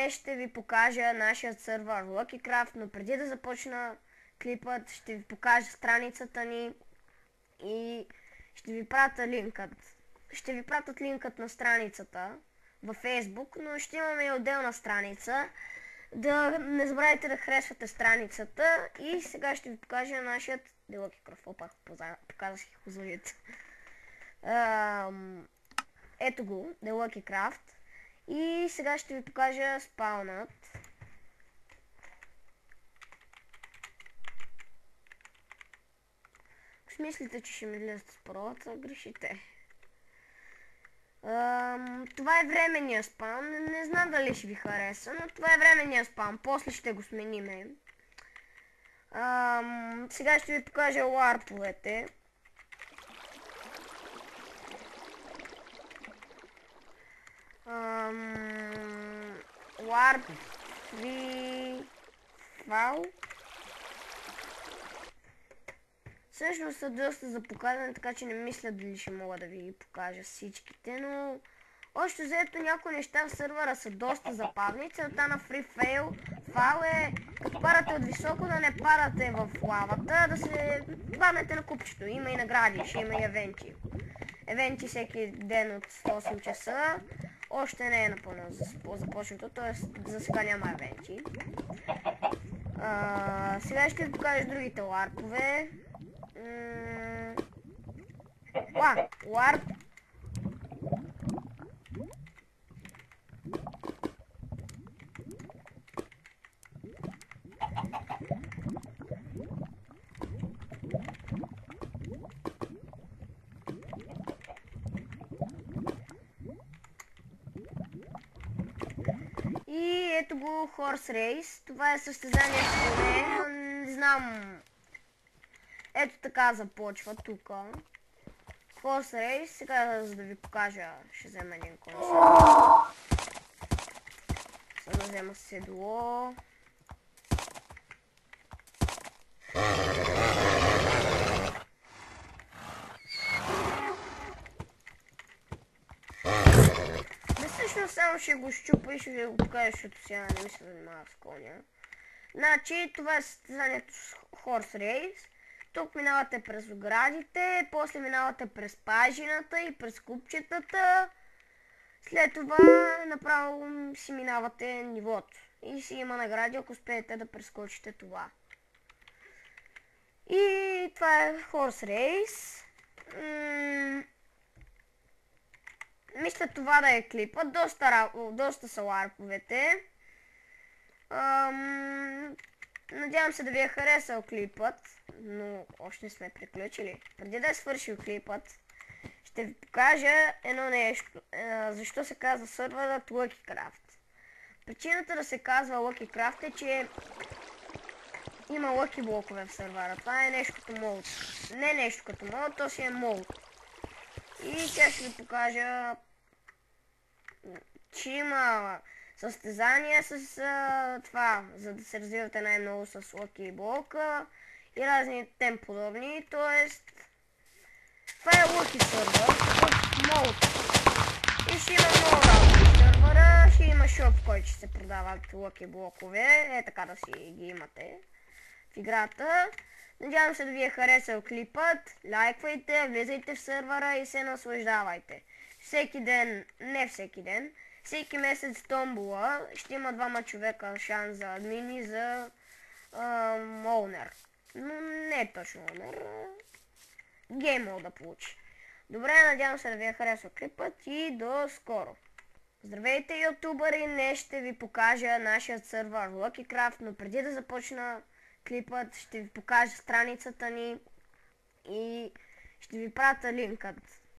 днес ще ви покажа нашия сървър LuckyCraft, но преди да започна клипът ще ви покажа страницата ни и ще ви пратя линкът. Ще ви пратят линкът на страницата във Facebook, но ще имаме и отделна страница. Да не забравяйте да харесвате страницата и сега ще ви покажа нашият LuckyCraft. Опа, показах си хозовите. Ето го, LuckyCraft. И сега ще ви покажа спаунът. Ако мислите, че ще ми влезете с паролата, грешите. Това е временния спам. Не знам дали ще ви хареса, но това е временния спам. После ще го смениме. Сега ще ви покажа ларповете. Warp Free Fall. Всъщност са доста за показване, така че не мисля дали ще мога да ви ги покажа всичките, но още взето някои неща в сървъра са доста забавни. Целта на Free Fall е като падате от високо да не падате в лавата, да се паднете на купчето. Има и награди, ще има и евенти. Евенти всеки ден от 8 часа. Още не е напълно започнато, т.е. за сега няма евенти. Сега ще ви покажа другите ларпове. Ларп. И ето го Horse Race. Това е състезание с коне, но не знам. Ето така започва тук. Horse Race. Сега за да ви покажа ще взема един кон. Сега да взема седло. Всъщност само ще го щупа и ще ви го покажа, защото сега не ми се занимава с коня. Значи това е състезанието с Horse Race. Тук минавате през оградите, после минавате през пажината и през купчетата. След това направо си минавате нивото. И си има награди, ако успеете да прескочите това. И това е Horse Race. Мисля това да е клипът. Доста са ларповете. Надявам се да ви е харесал клипът, но още не сме приключили. Преди да е свършил клипът, ще ви покажа едно нещо. Защо се казва сървърът LuckyCraft. Причината да се казва LuckyCraft е, че има лъки блокове в сървъра. Това е нещо като мод. Не нещо като мод, то си е мод. И сега ще ви покажа, че има състезания с това, за да се развивате най-много с лъки блока и разни тем подобни. Тоест, това е лъки сървър, мод. И ще има много работи в сървъра, ще има шоп, в който ще се продават лъки блокове. Е така да си ги имате в играта. Надявам се да ви е харесал клипът. Лайквайте, влизайте в сървъра и се наслаждавайте. Всеки ден, не всеки ден, всеки месец томбола ще има 2 човека шанс за админи за оунер. Но не е точно оунер. Гейм мод да получи. Добре, надявам се да ви е харесал клипът и до скоро. Здравейте, ютубъри! Днес ще ви покажа нашия сървър LuckyCraft, но преди да започна клипът ще ви покажа страницата ни и ще ви пратя линкът.